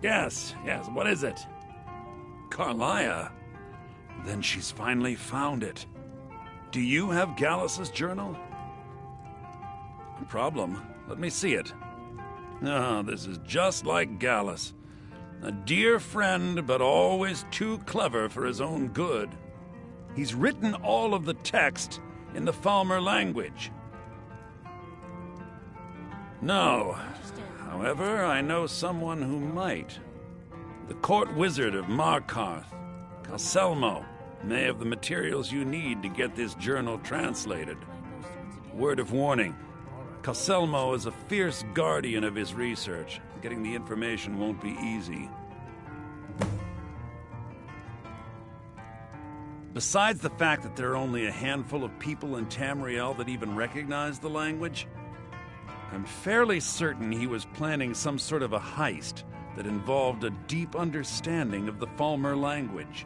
Yes, what is it? Carlia? Then she's finally found it. Do you have Gallus's journal? No problem. Let me see it. Ah, this is just like Gallus. A dear friend, but always too clever for his own good. He's written all of the text in the Falmer language. No. However, I know someone who might. The court wizard of Markarth, Calselmo, may have the materials you need to get this journal translated. Word of warning. Calselmo is a fierce guardian of his research. Getting the information won't be easy. Besides the fact that there are only a handful of people in Tamriel that even recognize the language, I'm fairly certain he was planning some sort of a heist that involved a deep understanding of the Falmer language.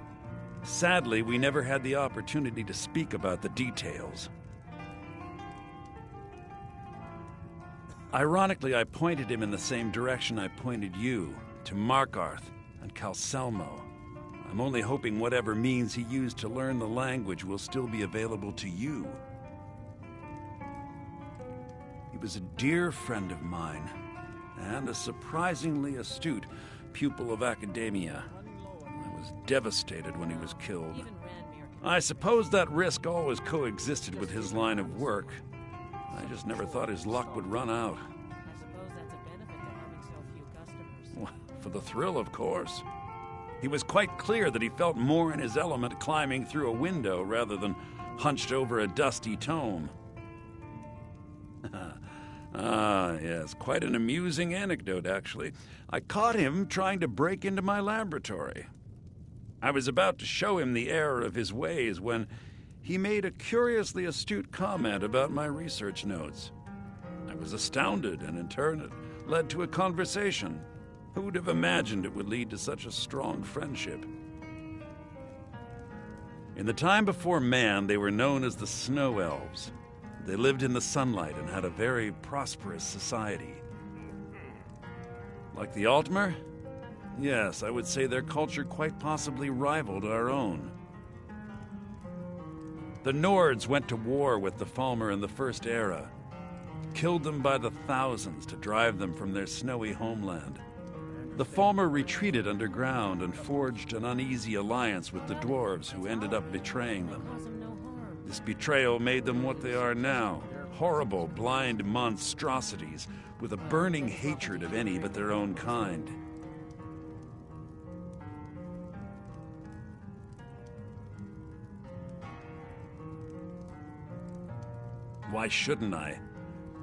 Sadly, we never had the opportunity to speak about the details. Ironically, I pointed him in the same direction I pointed you, to Markarth and Calselmo. I'm only hoping whatever means he used to learn the language will still be available to you. He was a dear friend of mine, and a surprisingly astute pupil of academia. I was devastated when he was killed. I suppose that risk always coexisted with his line of work. I just never thought his luck would run out. I suppose that's a benefit to having so few customers. Well, for the thrill, of course. He was quite clear that he felt more in his element climbing through a window rather than hunched over a dusty tome. Ah, yes, quite an amusing anecdote, actually. I caught him trying to break into my laboratory. I was about to show him the error of his ways when he made a curiously astute comment about my research notes. I was astounded, and in turn it led to a conversation. Who would have imagined it would lead to such a strong friendship? In the time before man, they were known as the Snow Elves. They lived in the sunlight and had a very prosperous society. Like the Altmer? Yes, I would say their culture quite possibly rivaled our own. The Nords went to war with the Falmer in the First Era, killed them by the thousands to drive them from their snowy homeland. The Falmer retreated underground and forged an uneasy alliance with the dwarves who ended up betraying them. This betrayal made them what they are now, horrible, blind monstrosities with a burning hatred of any but their own kind. Why shouldn't I?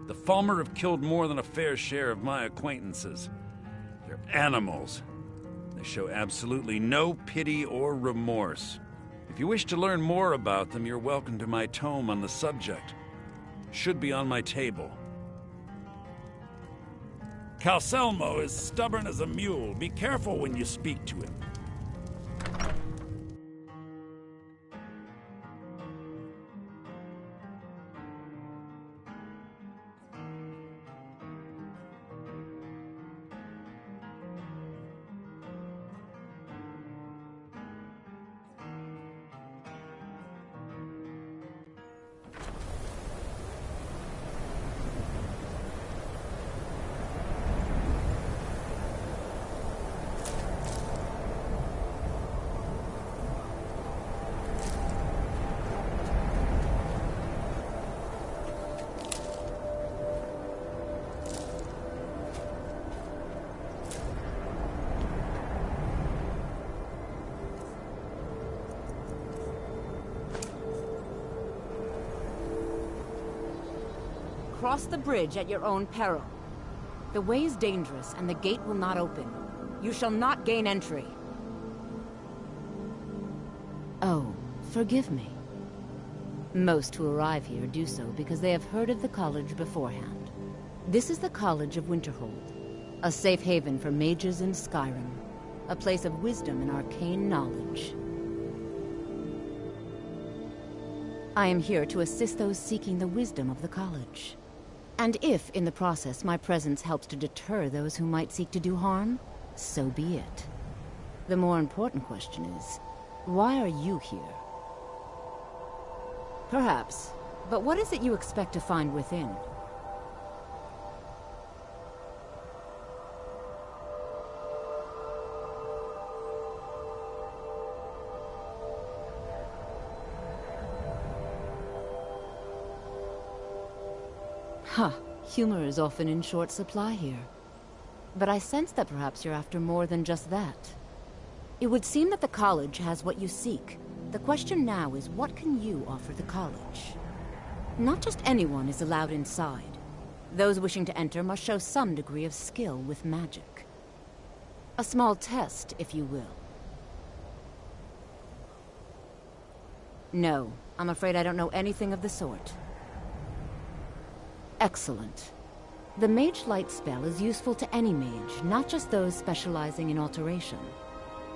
The Falmer have killed more than a fair share of my acquaintances. They're animals. They show absolutely no pity or remorse. If you wish to learn more about them, you're welcome to my tome on the subject. Should be on my table. Calselmo is stubborn as a mule. Be careful when you speak to him. Cross the bridge at your own peril. The way is dangerous, and the gate will not open. You shall not gain entry. Oh, forgive me. Most who arrive here do so because they have heard of the college beforehand. This is the College of Winterhold, a safe haven for mages in Skyrim, a place of wisdom and arcane knowledge. I am here to assist those seeking the wisdom of the college. And if, in the process, my presence helps to deter those who might seek to do harm, so be it. The more important question is, why are you here? Perhaps, but what is it you expect to find within? Huh, humor is often in short supply here. But I sense that perhaps you're after more than just that. It would seem that the college has what you seek. The question now is, what can you offer the college? Not just anyone is allowed inside. Those wishing to enter must show some degree of skill with magic. A small test, if you will. No, I'm afraid I don't know anything of the sort. Excellent. The Mage Light spell is useful to any mage, not just those specializing in alteration.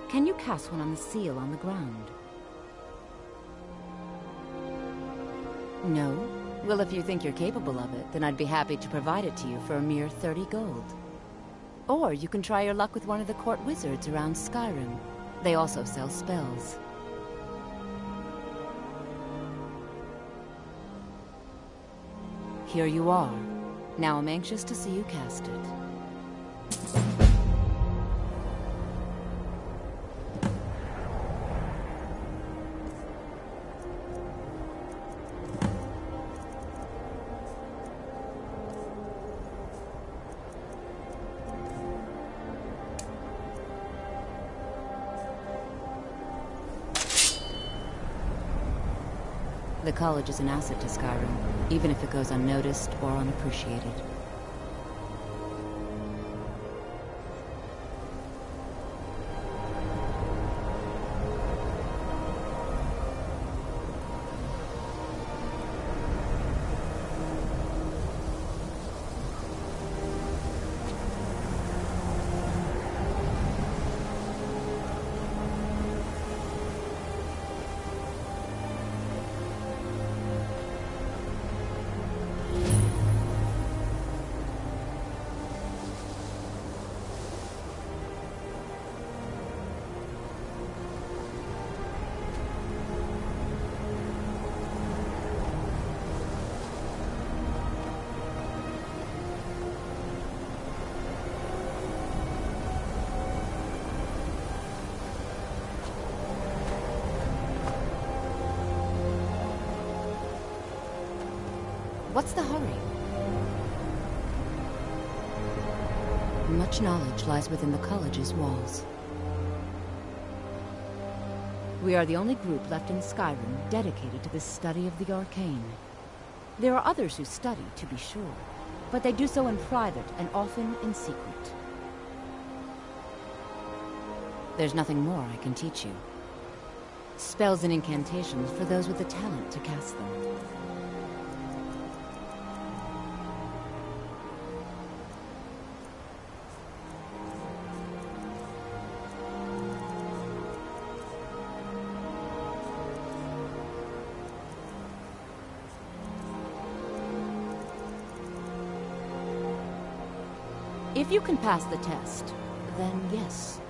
Can you cast one on the seal on the ground? No? Well, if you think you're capable of it, then I'd be happy to provide it to you for a mere 30 gold. Or you can try your luck with one of the court wizards around Skyrim. They also sell spells. Here you are. Now I'm anxious to see you cast it. The college is an asset to Skyrim, even if it goes unnoticed or unappreciated. What's the hurry? Much knowledge lies within the college's walls. We are the only group left in Skyrim dedicated to the study of the arcane. There are others who study, to be sure, but they do so in private and often in secret. There's nothing more I can teach you. Spells and incantations for those with the talent to cast them. If you can pass the test, then yes.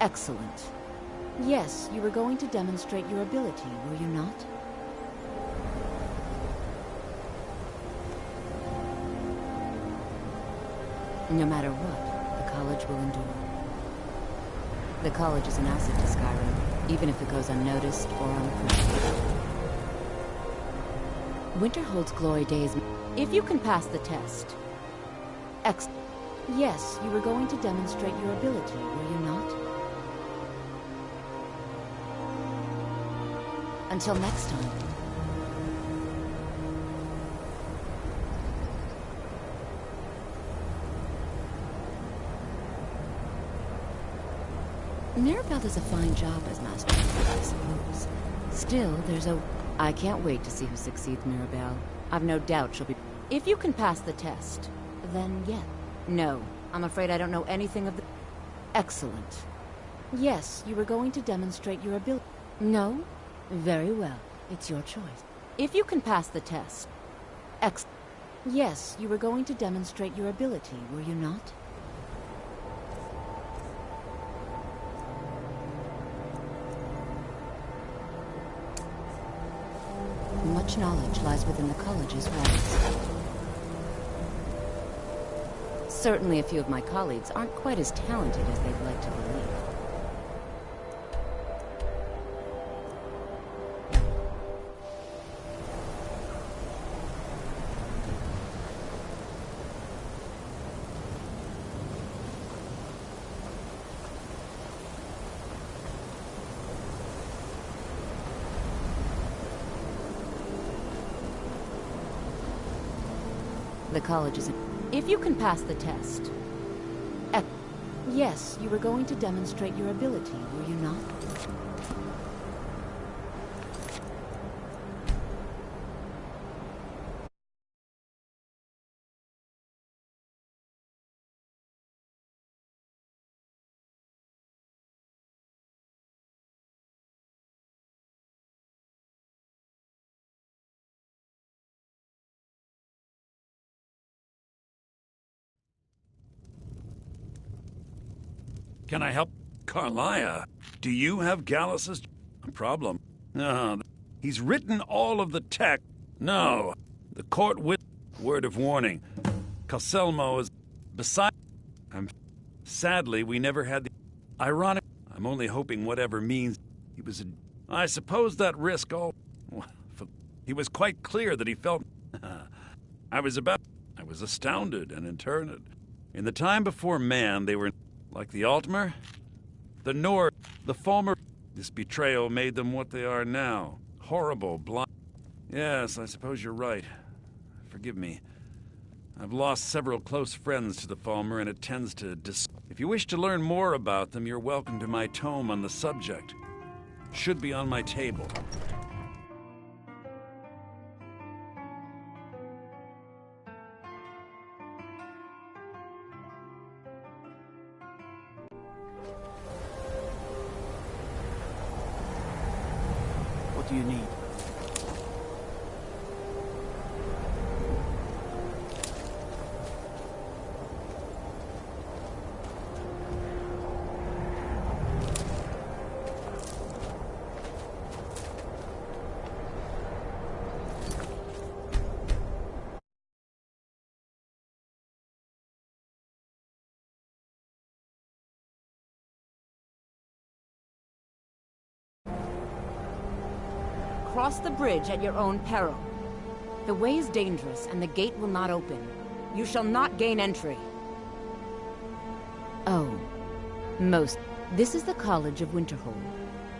Excellent. Yes, you were going to demonstrate your ability, were you not? No matter what, the college will endure. The college is an asset to Skyrim, even if it goes unnoticed or unappreciated. Winterhold's glory days. If you can pass the test. Yes, you were going to demonstrate your ability, were you not? Until next time. Mirabelle does a fine job as Master, I suppose. Still, there's a... I can't wait to see who succeeds, Mirabelle. I've no doubt she'll be... If you can pass the test, then yes. No, I'm afraid I don't know anything of the... Excellent. Yes, you were going to demonstrate your ability. No? Very well. It's your choice. If you can pass the test. Yes, you were going to demonstrate your ability, were you not? Much knowledge lies within the college's walls. Certainly a few of my colleagues aren't quite as talented as they'd like to believe. The college is... If you can pass the test... Yes, you were going to demonstrate your ability, were you not? Can I help? Carlia, do you have Gallus's problem? No, he's written all of the text. No, the court with word of warning. Calselmo is beside. Sadly, we never had the ironic. I'm only hoping whatever means he was a. I suppose that risk all. He was quite clear that he felt. I was astounded and interned. In the time before man, they were. Like the Altmer, the Nord, the Fulmer. This betrayal made them what they are now. Horrible, blind. Yes, I suppose you're right. Forgive me. I've lost several close friends to the Fulmer, and it tends to If you wish to learn more about them, you're welcome to my tome on the subject. Should be on my table. What do you need? Cross the bridge at your own peril. The way is dangerous, and the gate will not open. You shall not gain entry. Oh. This is the College of Winterhold.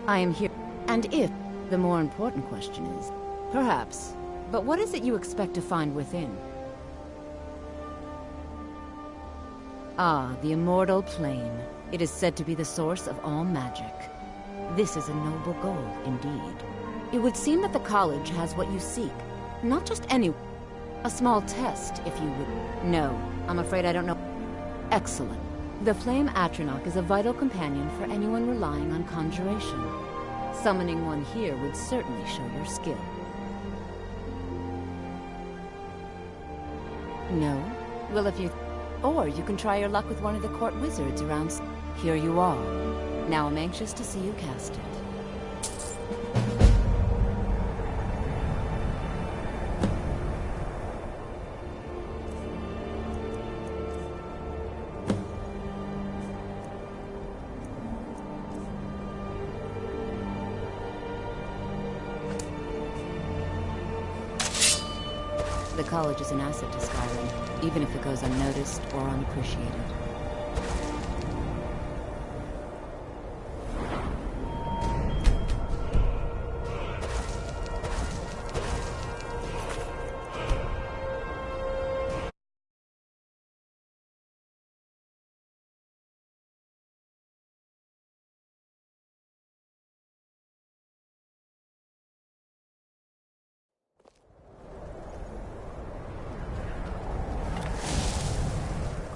I am here. And if... The more important question is... Perhaps. But what is it you expect to find within? Ah, the immortal plane. It is said to be the source of all magic. This is a noble goal, indeed. It would seem that the college has what you seek. Not just any... A small test, if you would... No, I'm afraid I don't know... Excellent. The Flame Atronach is a vital companion for anyone relying on conjuration. Summoning one here would certainly show your skill. No? Well, if you... Or you can try your luck with one of the court wizards around... Here you are. Now I'm anxious to see you cast it. The college is an asset to Skyrim, even if it goes unnoticed or unappreciated.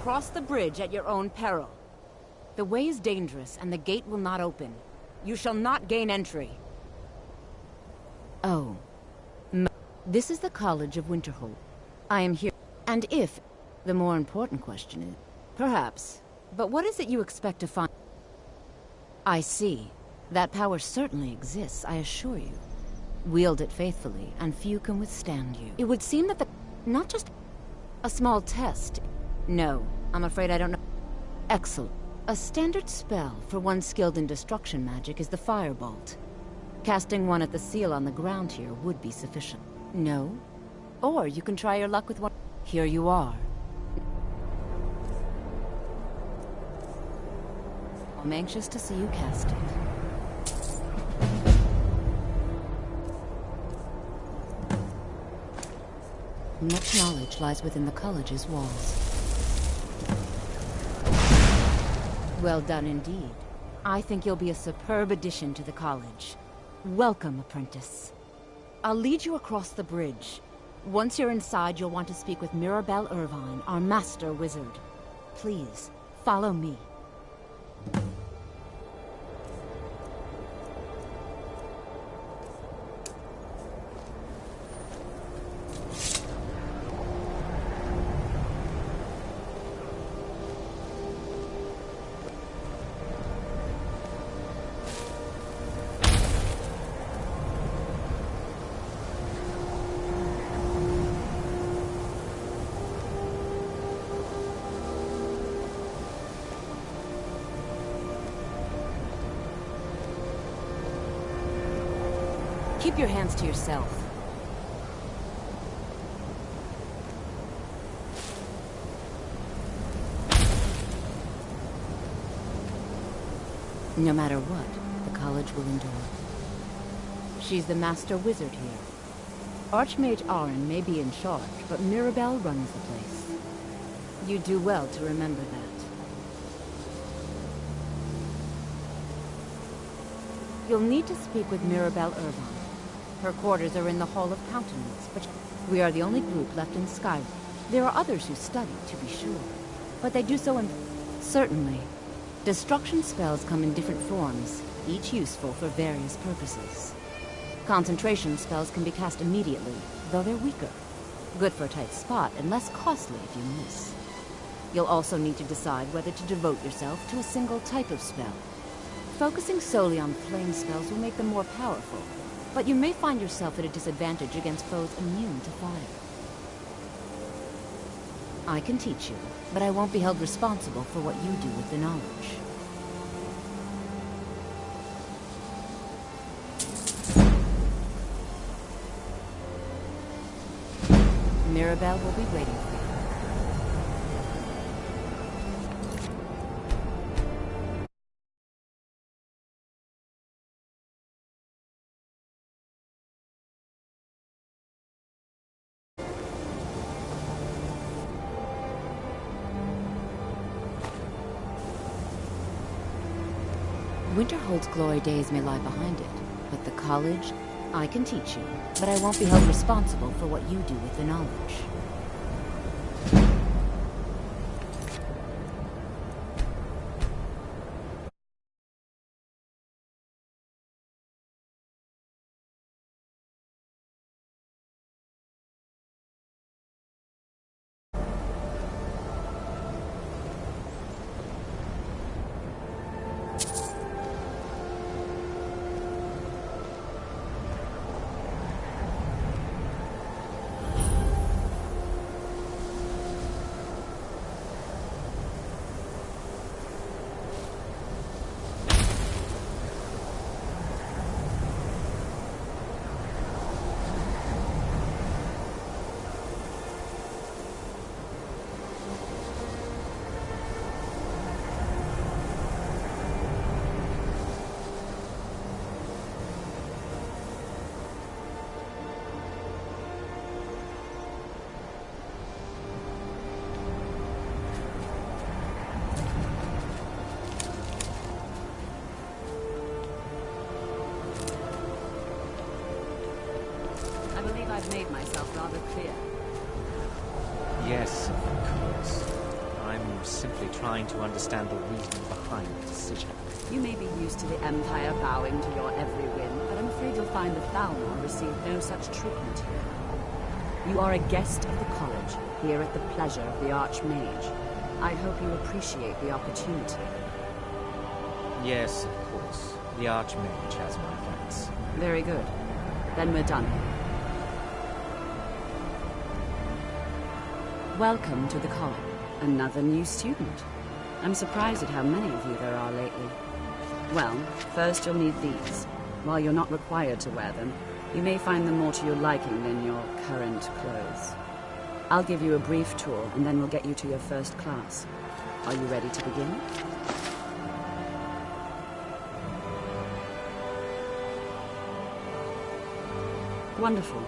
Cross the bridge at your own peril. The way is dangerous, and the gate will not open. You shall not gain entry. Oh. This is the College of Winterhold. I am here. And if, the more important question is, perhaps, but what is it you expect to find? I see. That power certainly exists, I assure you. Wield it faithfully, and few can withstand you. It would seem that not just a small test. No, I'm afraid I don't know. Excellent. A standard spell for one skilled in destruction magic is the Firebolt. Casting one at the seal on the ground here would be sufficient. No? Or you can try your luck with one. Here you are. I'm anxious to see you cast it. Much knowledge lies within the college's walls. Well done indeed. I think you'll be a superb addition to the college. Welcome, apprentice. I'll lead you across the bridge. Once you're inside, you'll want to speak with Mirabelle Irvine, our master wizard. Please, follow me. Keep your hands to yourself. No matter what, the college will endure. She's the master wizard here. Archmage Aaron may be in charge, but Mirabelle runs the place. You do well to remember that. You'll need to speak with Mirabelle Irvine. Her quarters are in the Hall of Countenance, but we are the only group left in Skyrim. There are others who study, to be sure, but they do so in... Certainly. Destruction spells come in different forms, each useful for various purposes. Concentration spells can be cast immediately, though they're weaker. Good for a tight spot, and less costly if you miss. You'll also need to decide whether to devote yourself to a single type of spell. Focusing solely on flame spells will make them more powerful, but you may find yourself at a disadvantage against foes immune to fire. I can teach you, but I won't be held responsible for what you do with the knowledge. Mirabelle will be waiting for you. Winterhold's glory days may lie behind it, but the college, I can teach you, but I won't be held responsible for what you do with the knowledge. I've made myself rather clear. Yes, of course. I'm simply trying to understand the reason behind the decision. You may be used to the Empire bowing to your every whim, but I'm afraid you'll find that Thalmor received no such treatment here. You are a guest of the college, here at the pleasure of the Archmage. I hope you appreciate the opportunity. Yes, of course. The Archmage has my thanks. Very good. Then we're done here. Welcome to the college. Another new student. I'm surprised at how many of you there are lately. Well, first you'll need these. While you're not required to wear them, you may find them more to your liking than your current clothes. I'll give you a brief tour, and then we'll get you to your first class. Are you ready to begin? Wonderful.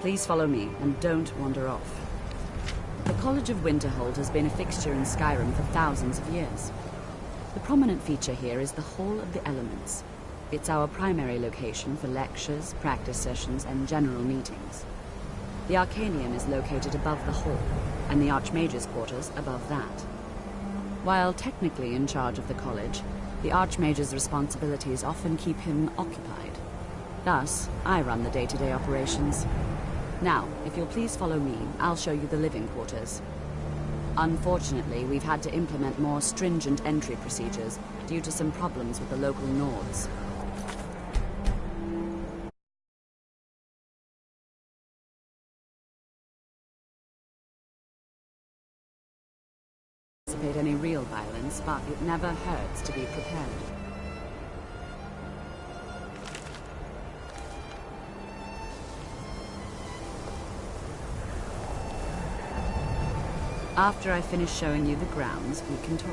Please follow me, and don't wander off. The College of Winterhold has been a fixture in Skyrim for thousands of years. The prominent feature here is the Hall of the Elements. It's our primary location for lectures, practice sessions, and general meetings. The Arcanium is located above the hall, and the Archmage's quarters above that. While technically in charge of the college, the Archmage's responsibilities often keep him occupied. Thus, I run the day-to-day operations. Now, if you'll please follow me, I'll show you the living quarters. Unfortunately, we've had to implement more stringent entry procedures due to some problems with the local Nords. Anticipate any real violence, but it never hurts to be prepared. After I finish showing you the grounds, we can talk.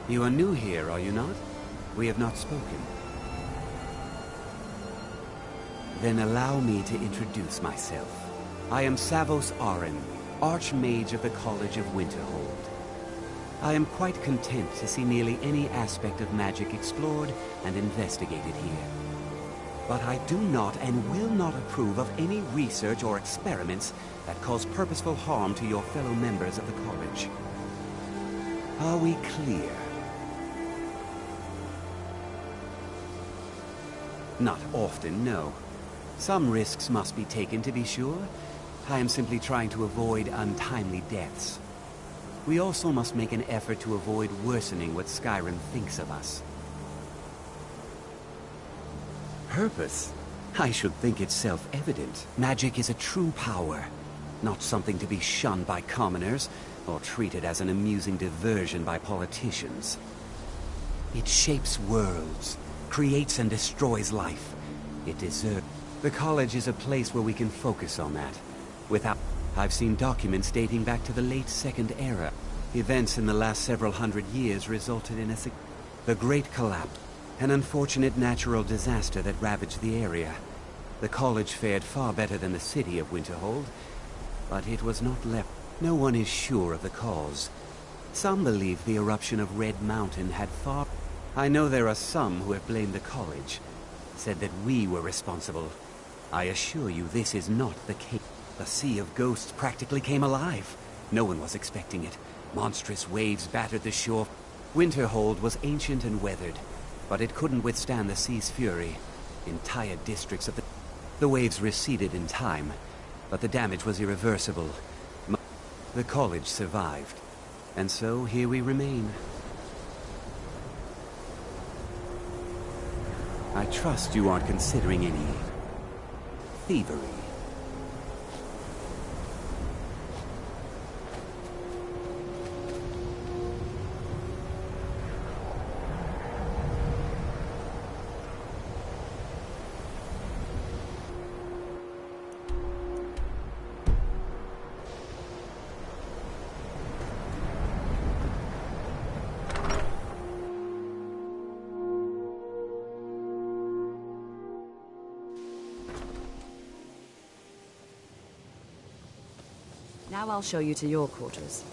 You are new here, are you not? We have not spoken. Then allow me to introduce myself. I am Savos Aren, Archmage of the College of Winterhold. I am quite content to see nearly any aspect of magic explored and investigated here. But I do not and will not approve of any research or experiments that cause purposeful harm to your fellow members of the college. Are we clear? Not often, no. Some risks must be taken, to be sure. I am simply trying to avoid untimely deaths. We also must make an effort to avoid worsening what Skyrim thinks of us. Purpose? I should think it's self-evident. Magic is a true power, not something to be shunned by commoners, or treated as an amusing diversion by politicians. It shapes worlds, creates and destroys life. It deserves... The college is a place where we can focus on that. I've seen documents dating back to the late Second Era. Events in the last several hundred years resulted in the Great Collapse, an unfortunate natural disaster that ravaged the area. The college fared far better than the city of Winterhold, but it was not left. No one is sure of the cause. Some believe the eruption of Red Mountain had far... I know there are some who have blamed the college, said that we were responsible. I assure you this is not the case. The Sea of Ghosts practically came alive. No one was expecting it. Monstrous waves battered the shore. Winterhold was ancient and weathered, but it couldn't withstand the sea's fury. Entire districts of the waves receded in time, but the damage was irreversible. The college survived, and so here we remain. I trust you aren't considering any thievery. Now I'll show you to your quarters.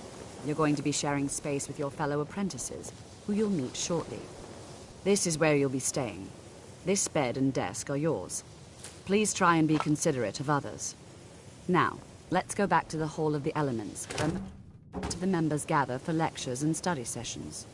You're going to be sharing space with your fellow apprentices, who you'll meet shortly. This is where you'll be staying. This bed and desk are yours. Please try and be considerate of others. Now, let's go back to the Hall of the Elements, where the members gather for lectures and study sessions.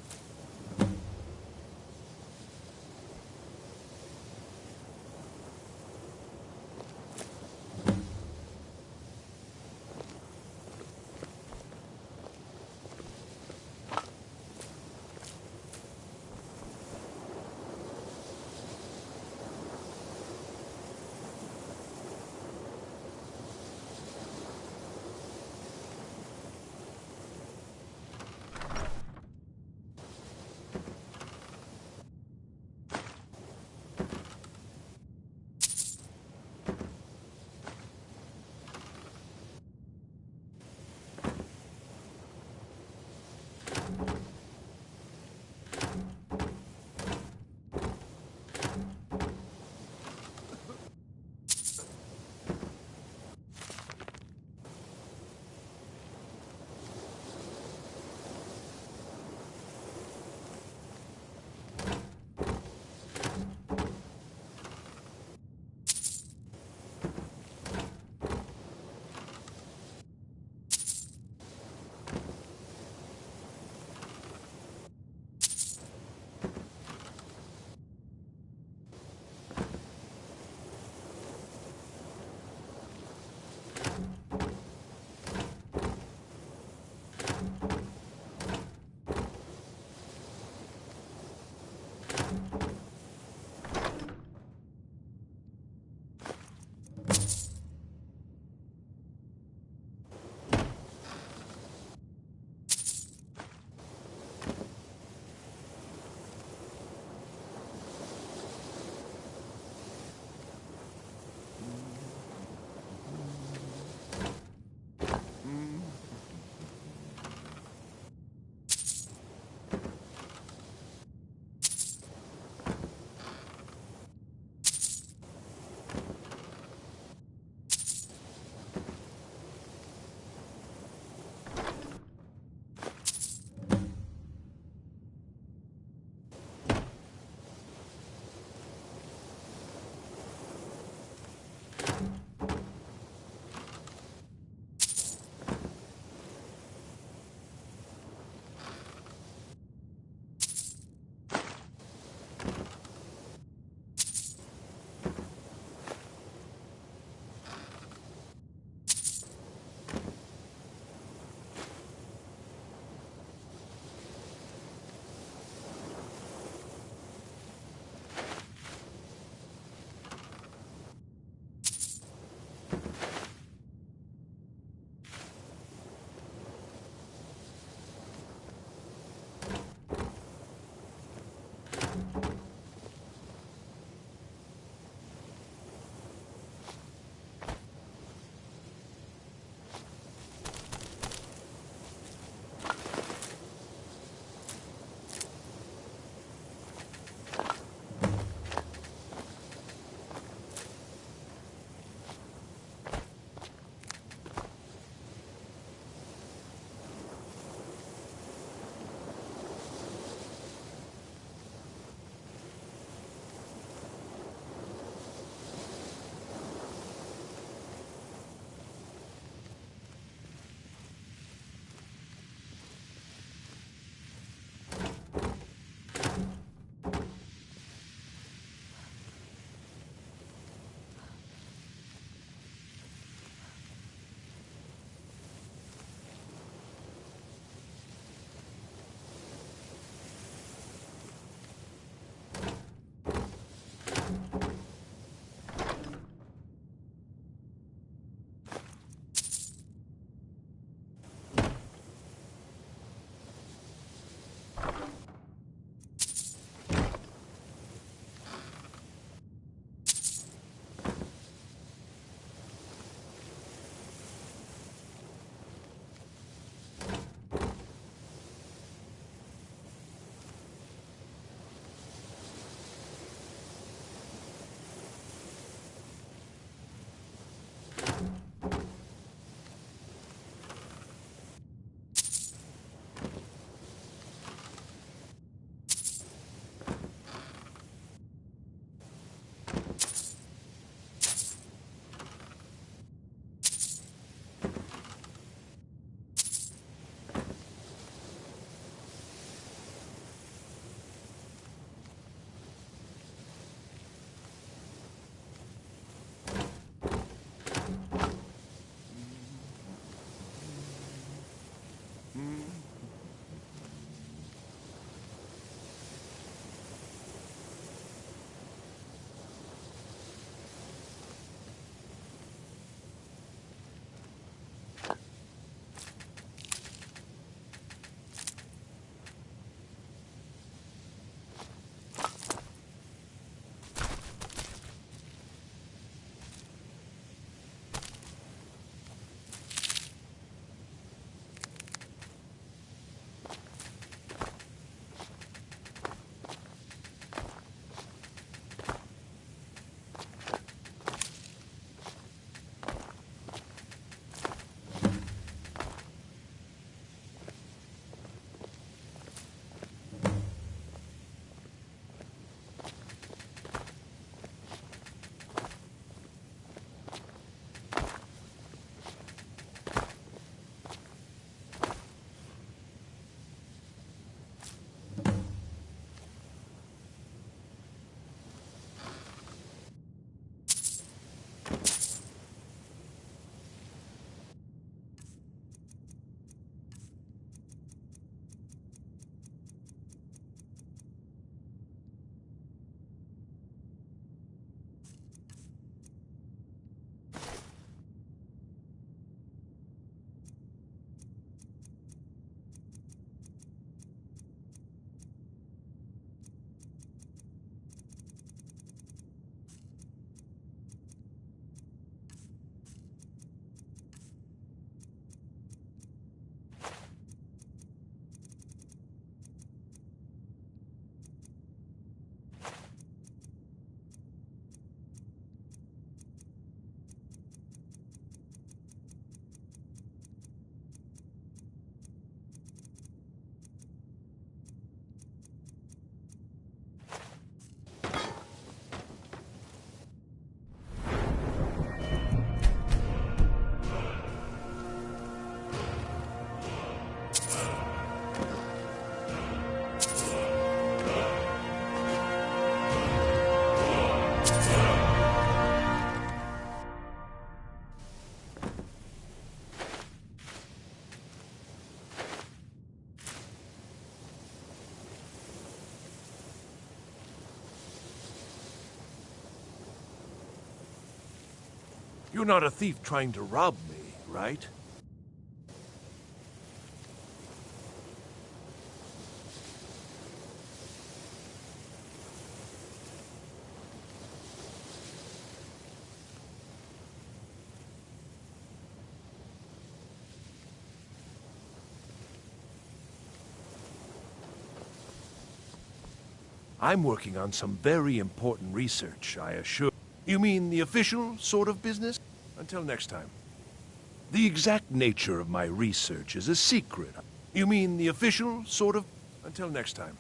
You're not a thief trying to rob me, right? I'm working on some very important research, I assure. You mean the official sort of business? Until next time. The exact nature of my research is a secret. You mean the official sort of... Until next time.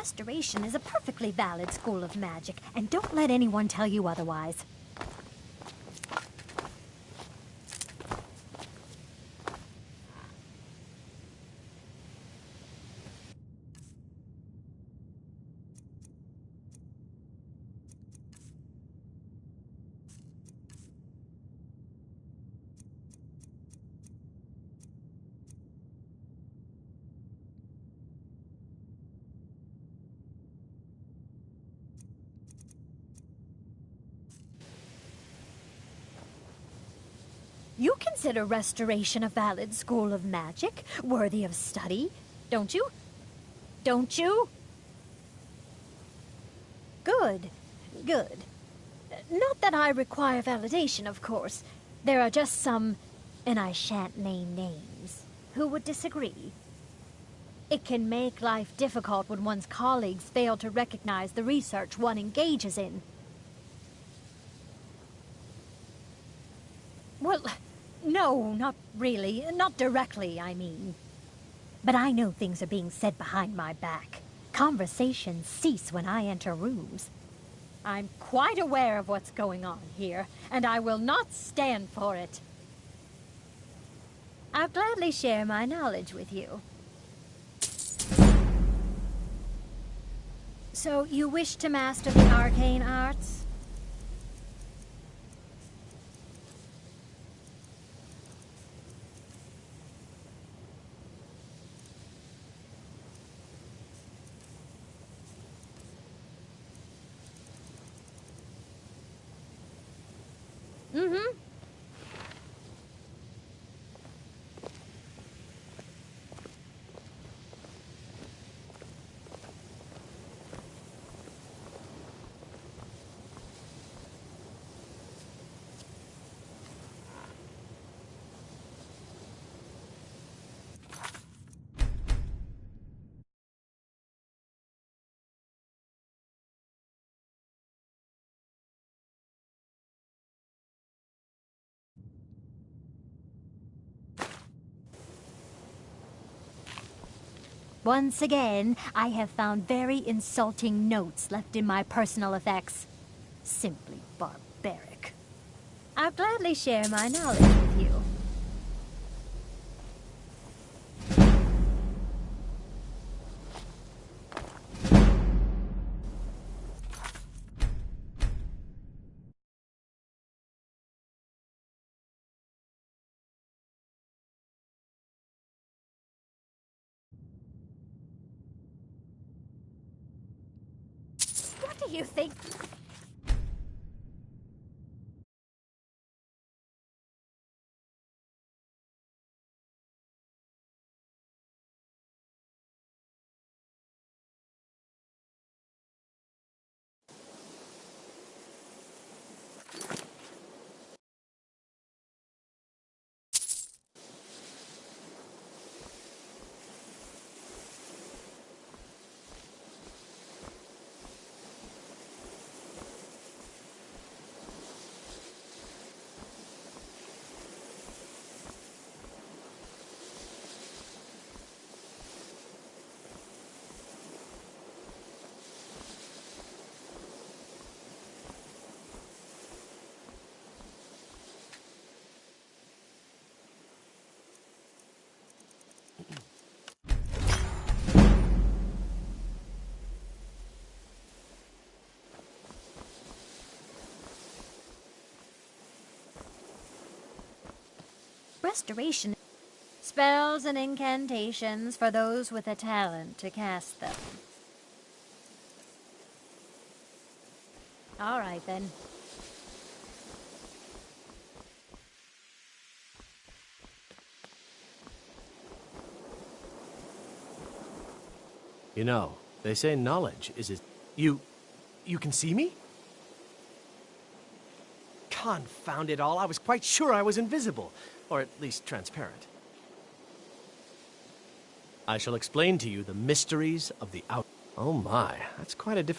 Restoration is a perfectly valid school of magic, and don't let anyone tell you otherwise. You consider Restoration a valid school of magic, worthy of study, don't you? Don't you? Good, good. Not that I require validation, of course. There are just some, and I shan't name names, who would disagree. It can make life difficult when one's colleagues fail to recognize the research one engages in. Well, no, not really. Not directly, I mean. But I know things are being said behind my back. Conversations cease when I enter rooms. I'm quite aware of what's going on here, and I will not stand for it. I'll gladly share my knowledge with you. So, you wish to master the arcane arts? Mm-hmm. Once again, I have found very insulting notes left in my personal effects. Simply barbaric. I'll gladly share my knowledge with you. What do you think? Restoration. Spells and incantations for those with a talent to cast them. All right, then. You know, they say knowledge is as... You can see me? Confound it all, I was quite sure I was invisible. Or at least transparent. I shall explain to you the mysteries of the out... Oh my, that's quite a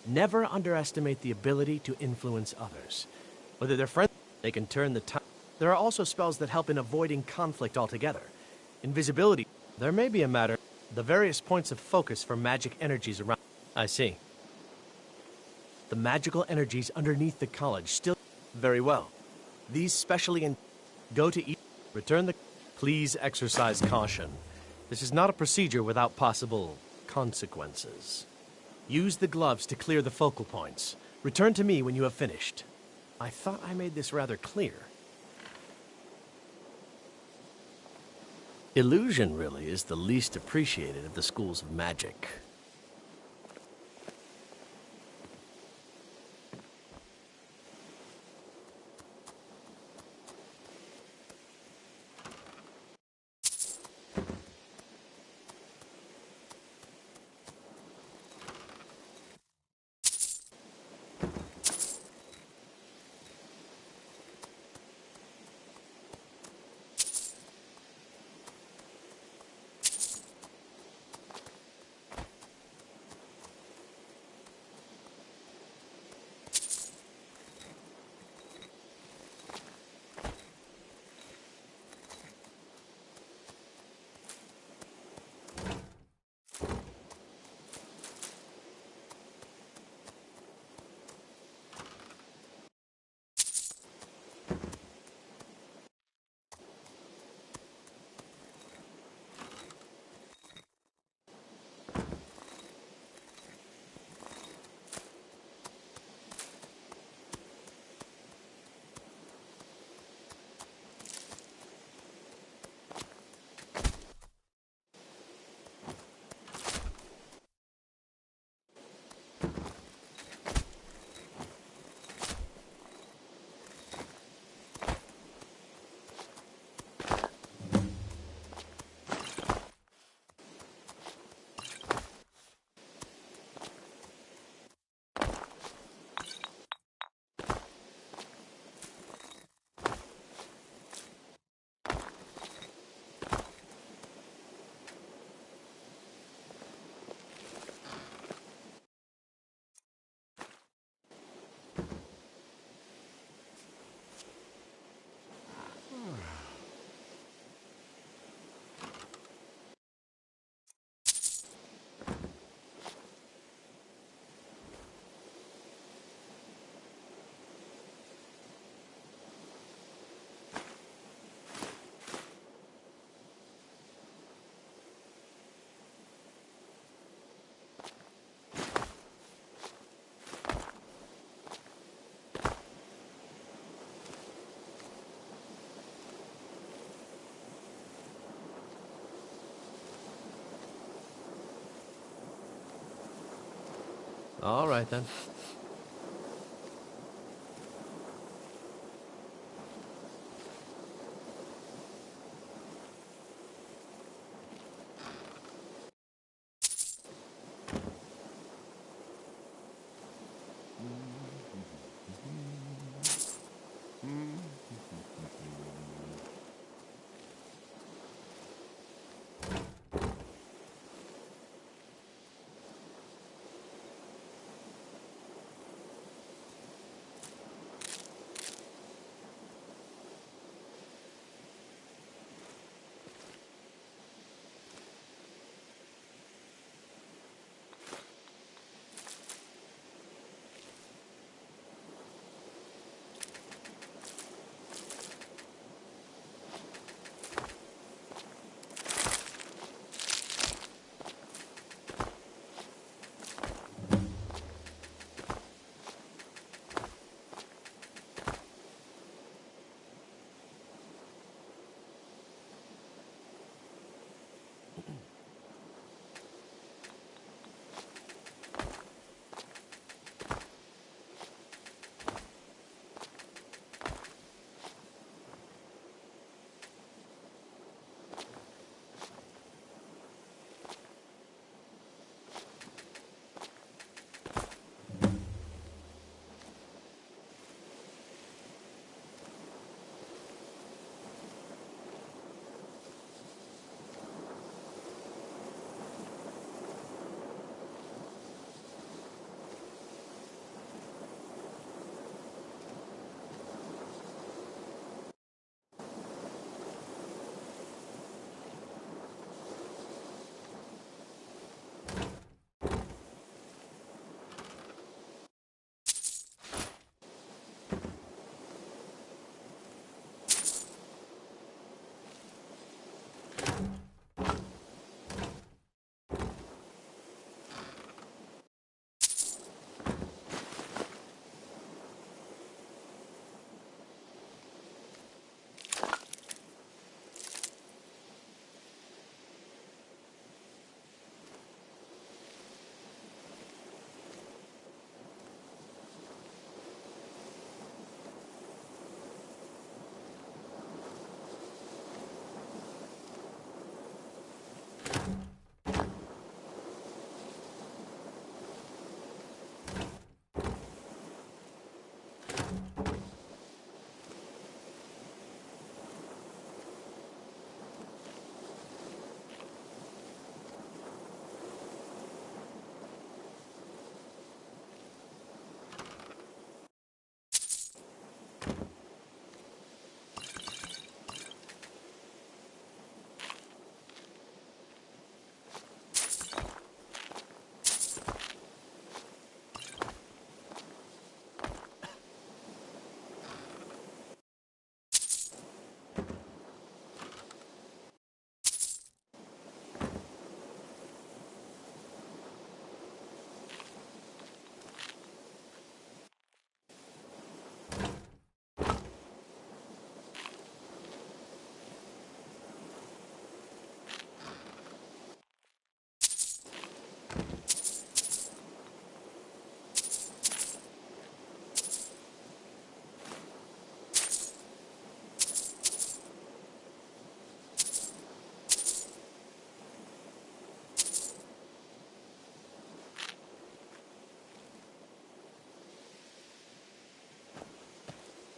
Never underestimate the ability to influence others. Whether they're friends, they can turn the time. There are also spells that help in avoiding conflict altogether. Invisibility, there may be a matter. The various points of focus for magic energies around. I see. The magical energies underneath the college still... Very well. These specially go to each... Return the... Please exercise caution. This is not a procedure without possible consequences. Use the gloves to clear the focal points. Return to me when you have finished. I thought I made this rather clear. Illusion, really, is the least appreciated of the schools of magic. All right, then.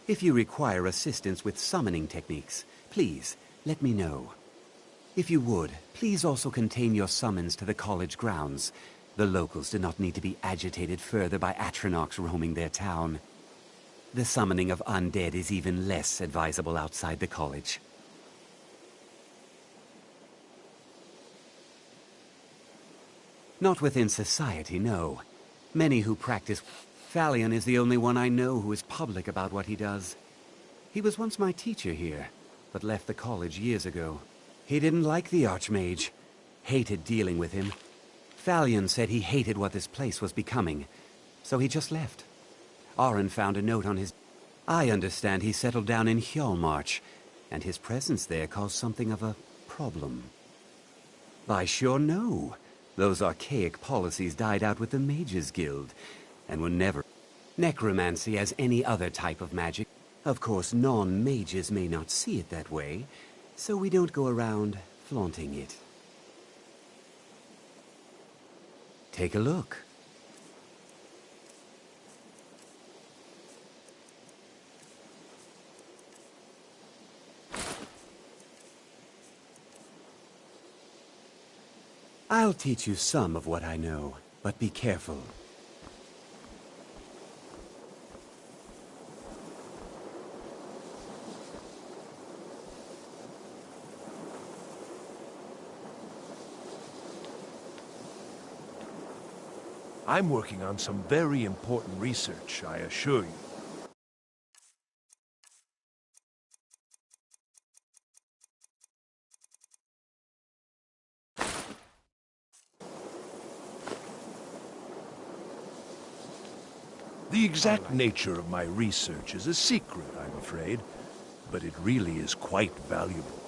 If you require assistance with summoning techniques, please let me know. If you would, please also contain your summons to the college grounds. The locals do not need to be agitated further by Atronachs roaming their town. The summoning of undead is even less advisable outside the college. Not within society, no. Many who practice... Thalion is the only one I know who is public about what he does. He was once my teacher here, but left the college years ago. He didn't like the Archmage. Hated dealing with him. Thalion said he hated what this place was becoming, so he just left. Arin found a note on his... I understand he settled down in Hjalmarch, and his presence there caused something of a problem. I sure know. Those archaic policies died out with the Mages Guild, and were never... Necromancy as any other type of magic. Of course, non-mages may not see it that way, so we don't go around flaunting it. Take a look. I'll teach you some of what I know, but be careful. I'm working on some very important research, I assure you. The exact nature of my research is a secret, I'm afraid, but it really is quite valuable.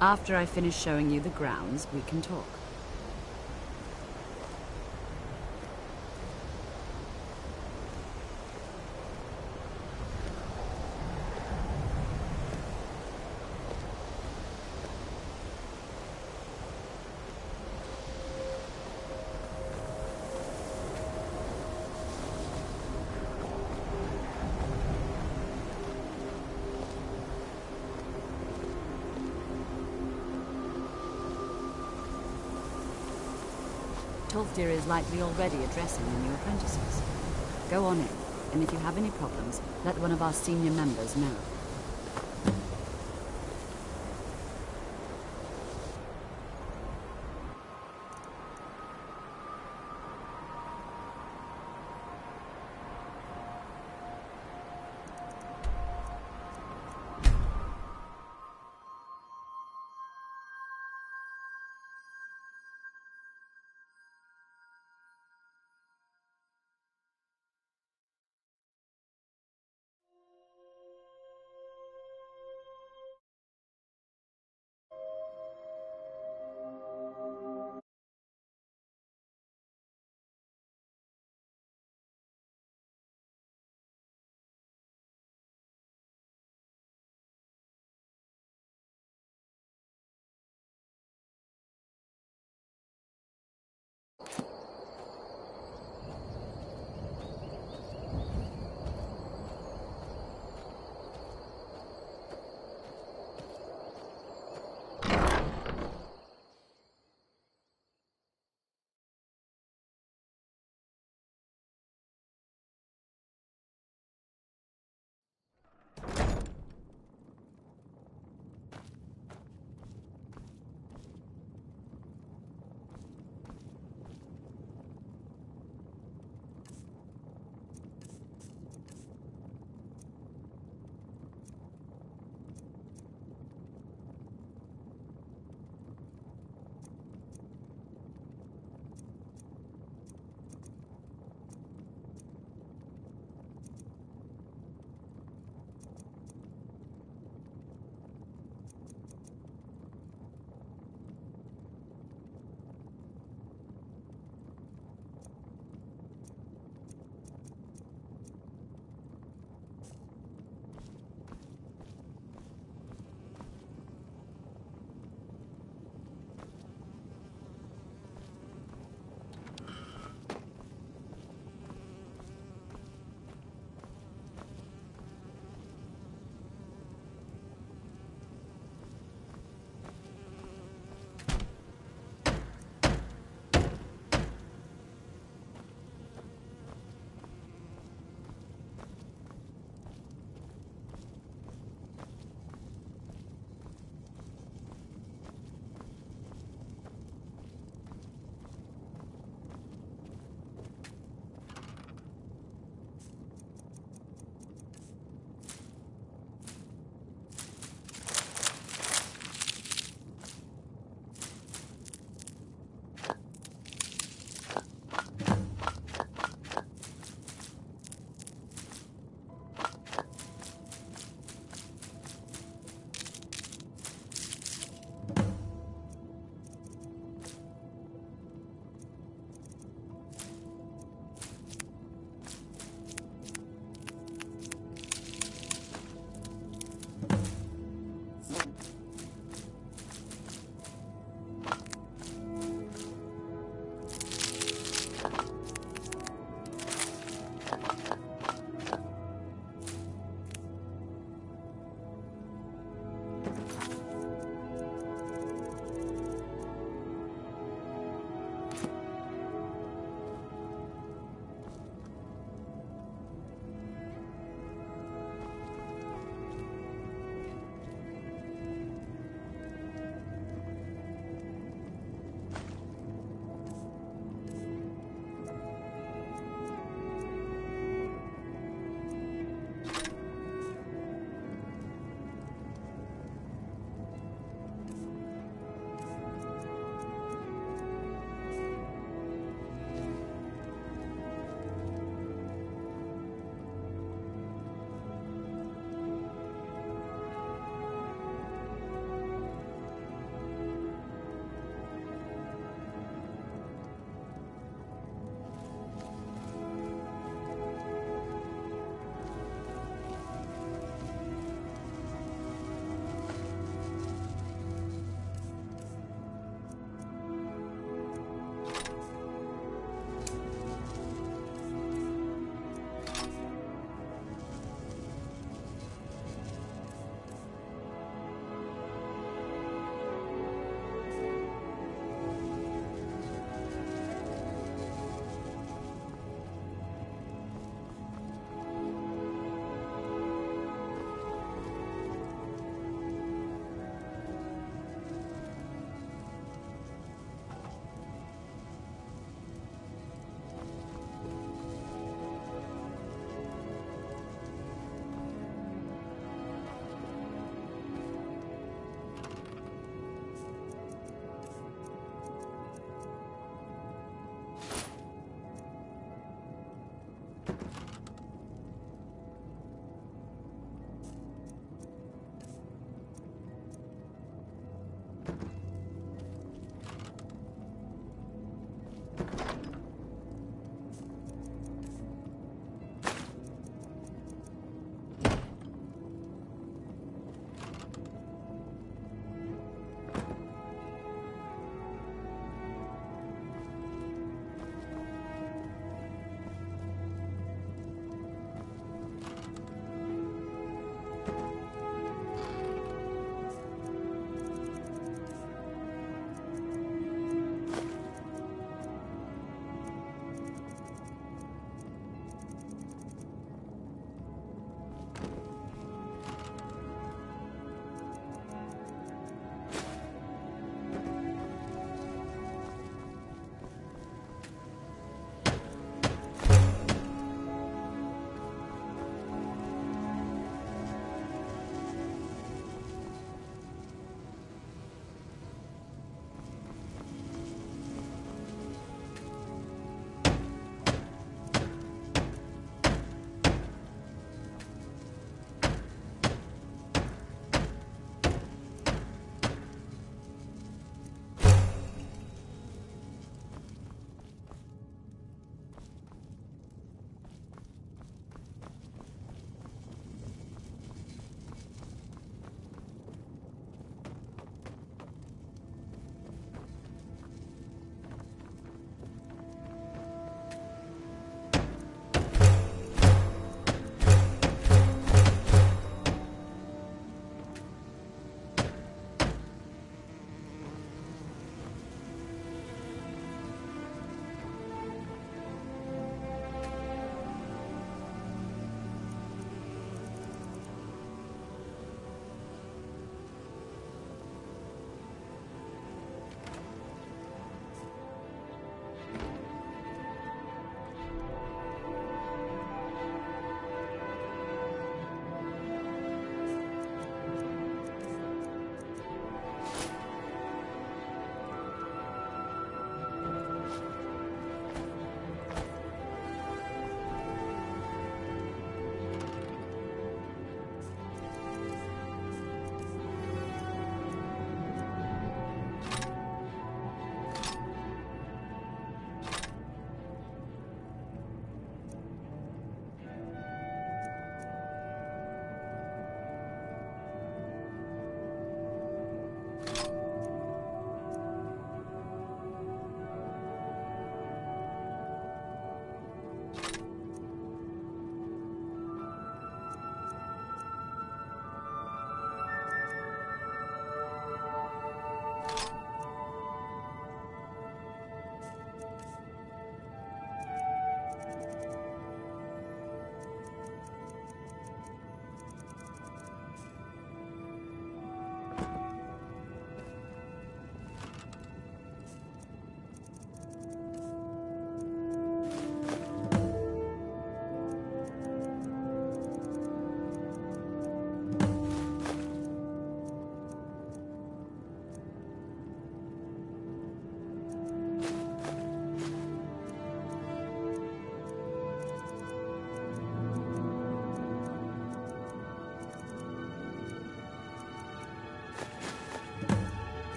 After I finish showing you the grounds, we can talk. Tolfdir is likely already addressing the new apprentices. Go on in, and if you have any problems, let one of our senior members know.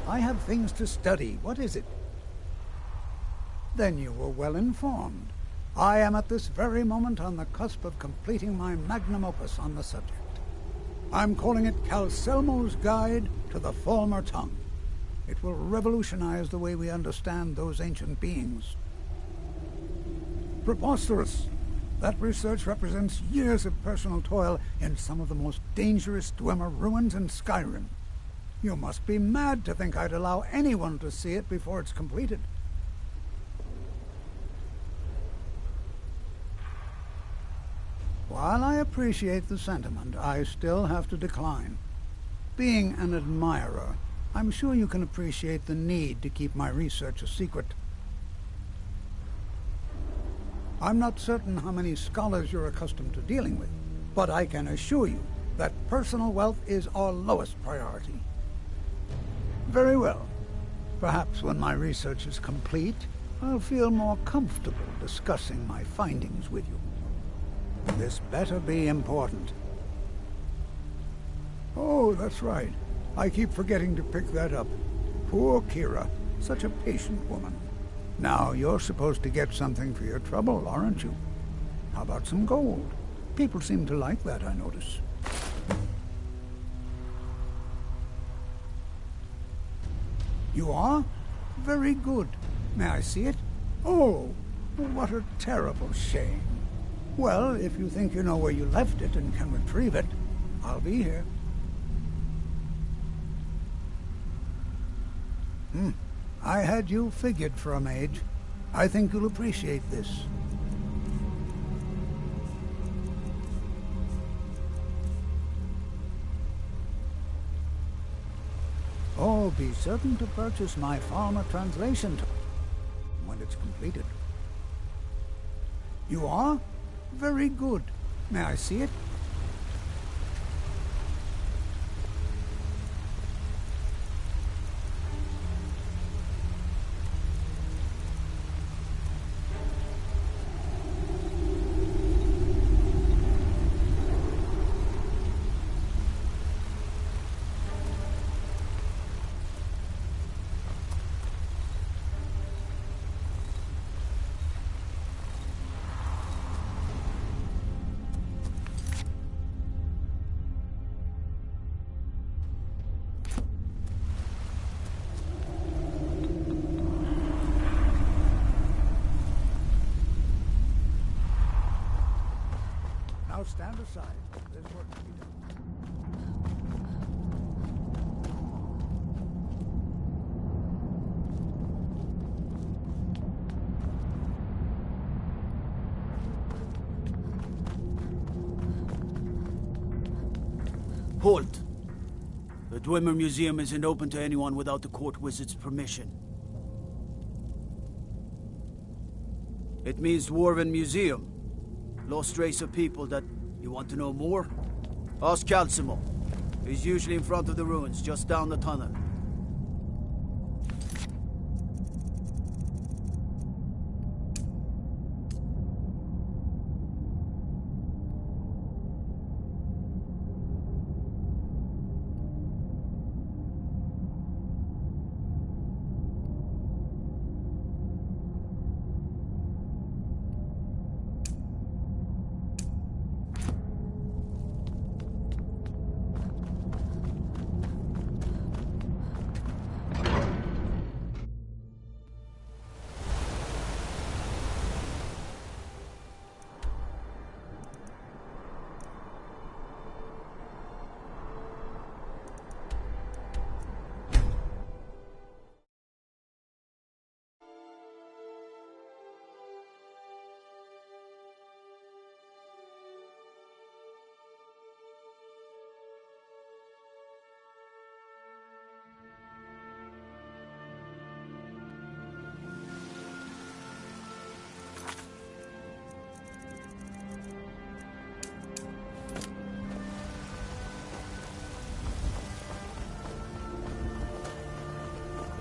I have things to study. What is it? Then you were well informed. I am at this very moment on the cusp of completing my magnum opus on the subject. I'm calling it Calcelmo's Guide to the Falmer Tongue. It will revolutionize the way we understand those ancient beings. Preposterous! That research represents years of personal toil in some of the most dangerous Dwemer ruins in Skyrim. You must be mad to think I'd allow anyone to see it before it's completed. While I appreciate the sentiment, I still have to decline. Being an admirer, I'm sure you can appreciate the need to keep my research a secret. I'm not certain how many scholars you're accustomed to dealing with, but I can assure you that personal wealth is our lowest priority. Very well. Perhaps when my research is complete, I'll feel more comfortable discussing my findings with you. This better be important. Oh, that's right. I keep forgetting to pick that up. Poor Kira. Such a patient woman. Now, you're supposed to get something for your trouble, aren't you? How about some gold? People seem to like that, I notice. You are? Very good. May I see it? Oh, what a terrible shame. Well, if you think you know where you left it and can retrieve it, I'll be here. I had you figured for a mage. I think you'll appreciate this. Oh, be certain to purchase my Falmer translation when it's completed. You are? Very good. May I see it? Now stand aside. There's work to be done. Halt! The Dwemer Museum isn't open to anyone without the court wizard's permission. It means Dwarven Museum. Lost race of people that... You want to know more? Ask Calcimo. He's usually in front of the ruins, just down the tunnel.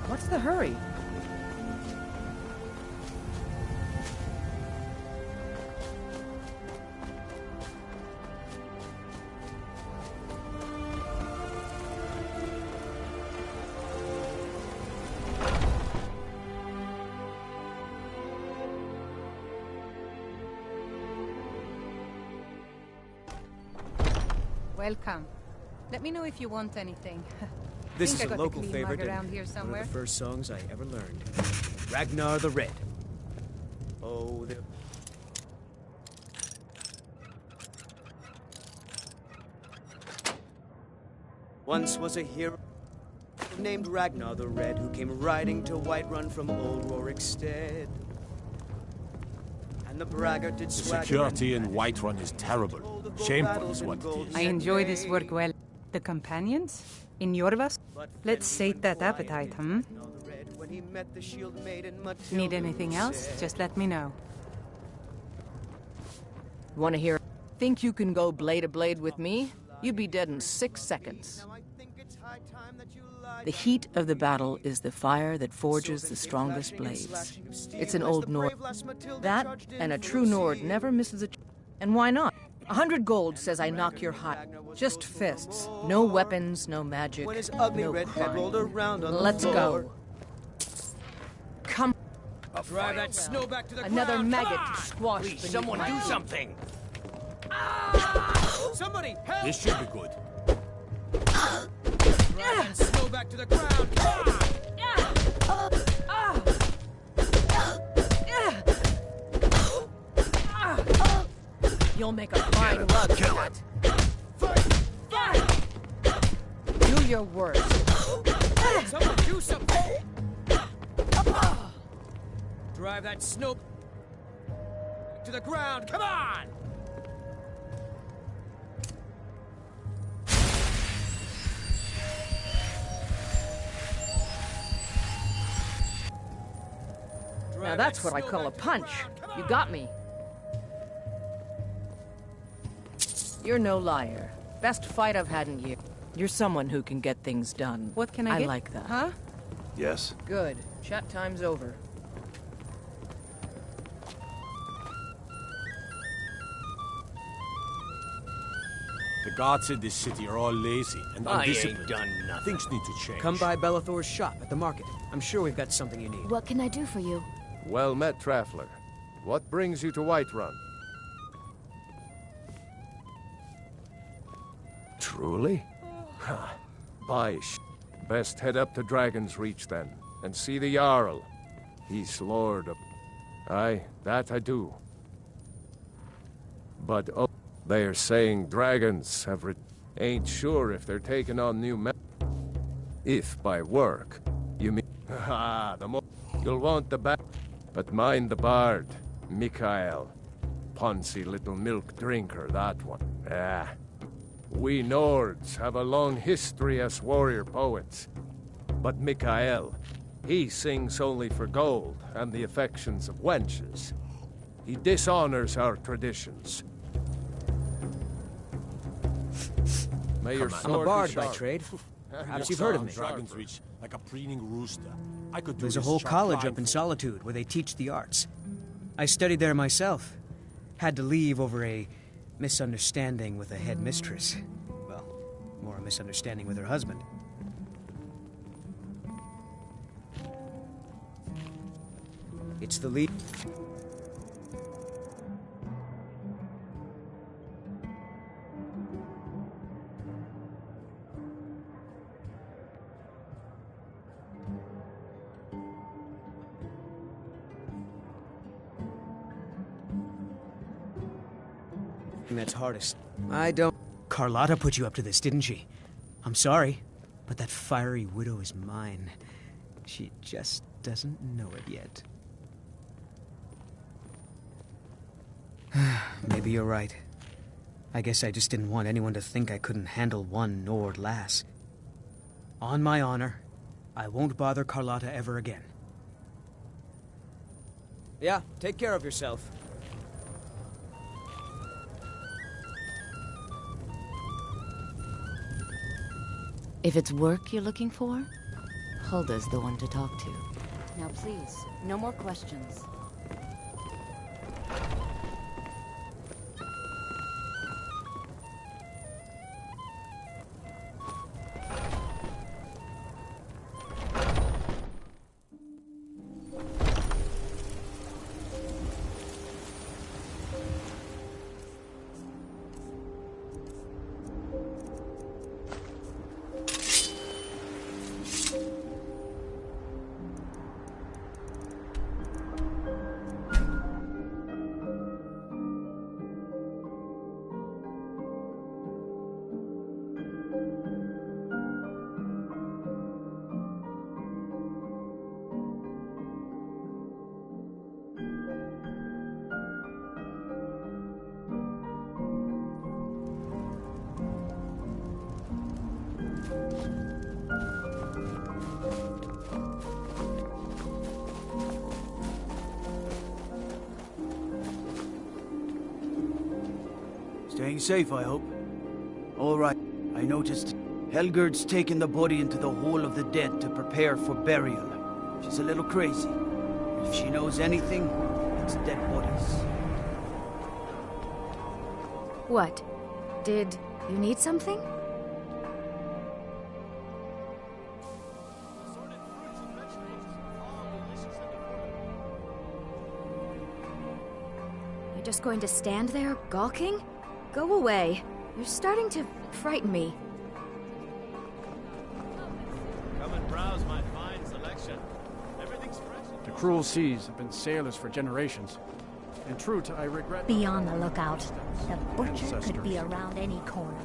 What's the hurry? Welcome. Let me know if you want anything. This is Think I a got local clean favorite mug around and here one somewhere. of the first songs I ever learned. Ragnar the Red. Oh, the... Once was a hero named Ragnar the Red who came riding to Whiterun from old Rorikstead. And the braggart did The swagger security and in Whiterun is terrible. Shameful is what it is. I enjoy this work well. The companions? In Jorvas? Let's sate that appetite, hmm? when he met the shield maiden Matilda Need anything else? said, Just let me know. Want to hear? Think you can go blade to blade with me? You'd be dead in 6 seconds. The heat of the battle is the fire that forges the strongest blades. It's an old Nord. That and a true Nord never misses a... And why not? 100 gold says I knock your hide. Just fists. No weapons, no magic, when his ugly no red head rolled crime. around on the Let's floor. go. Come. Drive that snow back to the Another ground. maggot Come on! squashed Please, beneath someone my do feet. something. Somebody help! This should be good. Drive that snow back to the ground. Come on! You'll make a fine rug. Kill it. Do your worst. Someone do something! Drive that snow to the ground. Come on! Now that's what I call a punch. You got me. You're no liar. Best fight I've had in years. You're someone who can get things done. What can I get? I like that. Huh? Yes. Good. Chat time's over. The guards in this city are all lazy and I undisciplined. ain't done nothing. Things need to change. Come by Bellathor's shop at the market. I'm sure we've got something you need. What can I do for you? Well met, Traveler. What brings you to Whiterun? Truly? By Best head up to Dragon's Reach then, and see the Jarl. He's lord of... Aye, that I do. But oh, they're saying dragons have ain't sure if they're taking on new men. If by work, you mean... Ha, the more... You'll want the back... But mind the bard, Mikael. Poncy little milk drinker, that one. Ah. We Nords have a long history as warrior poets. But Mikael, he sings only for gold and the affections of wenches. He dishonors our traditions. May your sword I'm a bard be by sharp. trade. Perhaps Walks you've heard of around me. Dragon's Reach like a preening rooster. I could do There's a this whole job college fine up in for- Solitude where they teach the arts. I studied there myself. Had to leave over a misunderstanding with a headmistress. Well, more a misunderstanding with her husband. It's the lead. That's hardest. I don't... Carlotta put you up to this, didn't she? I'm sorry, but that fiery widow is mine. She just doesn't know it yet. Maybe you're right. I guess I just didn't want anyone to think I couldn't handle one Nord lass. On my honor, I won't bother Carlotta ever again. Yeah, take care of yourself. If it's work you're looking for, Hulda's the one to talk to. Now please, no more questions. Staying safe, I hope. All right, I noticed Helgerd's taken the body into the Hall of the Dead to prepare for burial. She's a little crazy. If she knows anything, it's dead bodies. What? Did you need something? You're just going to stand there, gawking? Go away. You're starting to frighten me. Come and browse my fine selection. Everything's fresh. The cruel seas have been sailors for generations. In truth, I regret... Be on the lookout. The butcher could be around any corner.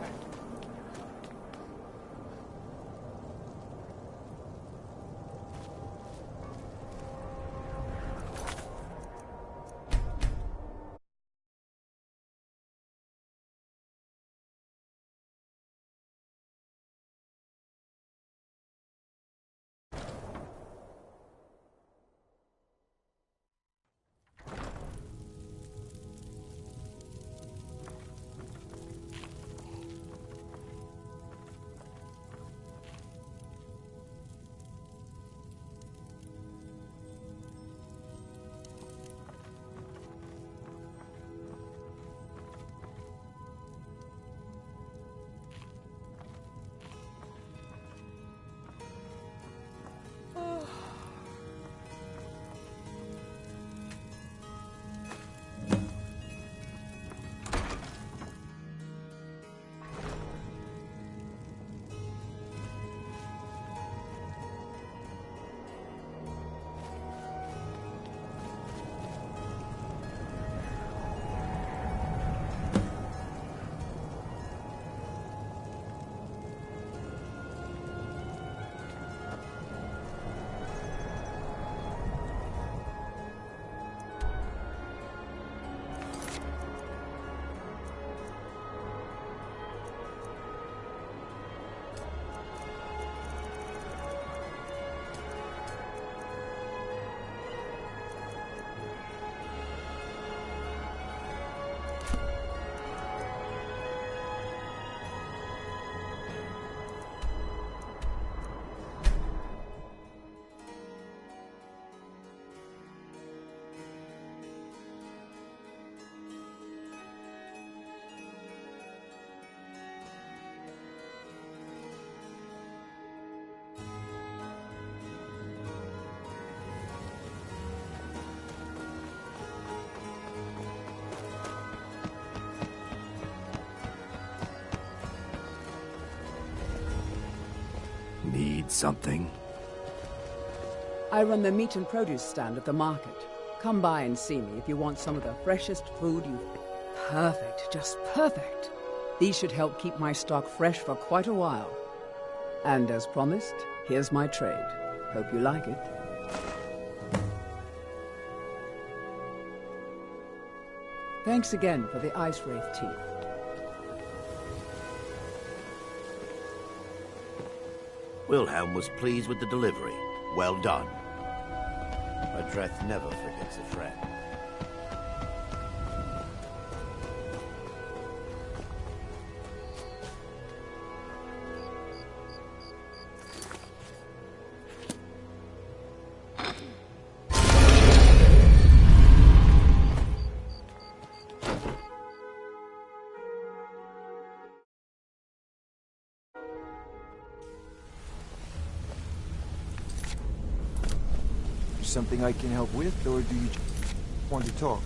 Need something? I run the meat and produce stand at the market. Come by and see me if you want some of the freshest food you've... Perfect, just perfect. These should help keep my stock fresh for quite a while. And as promised, here's my trade. Hope you like it. Thanks again for the Ice Wraith teeth. Wilhelm was pleased with the delivery. Well done. A Dreth never forgets a friend. Something I can help with, or do you want to talk?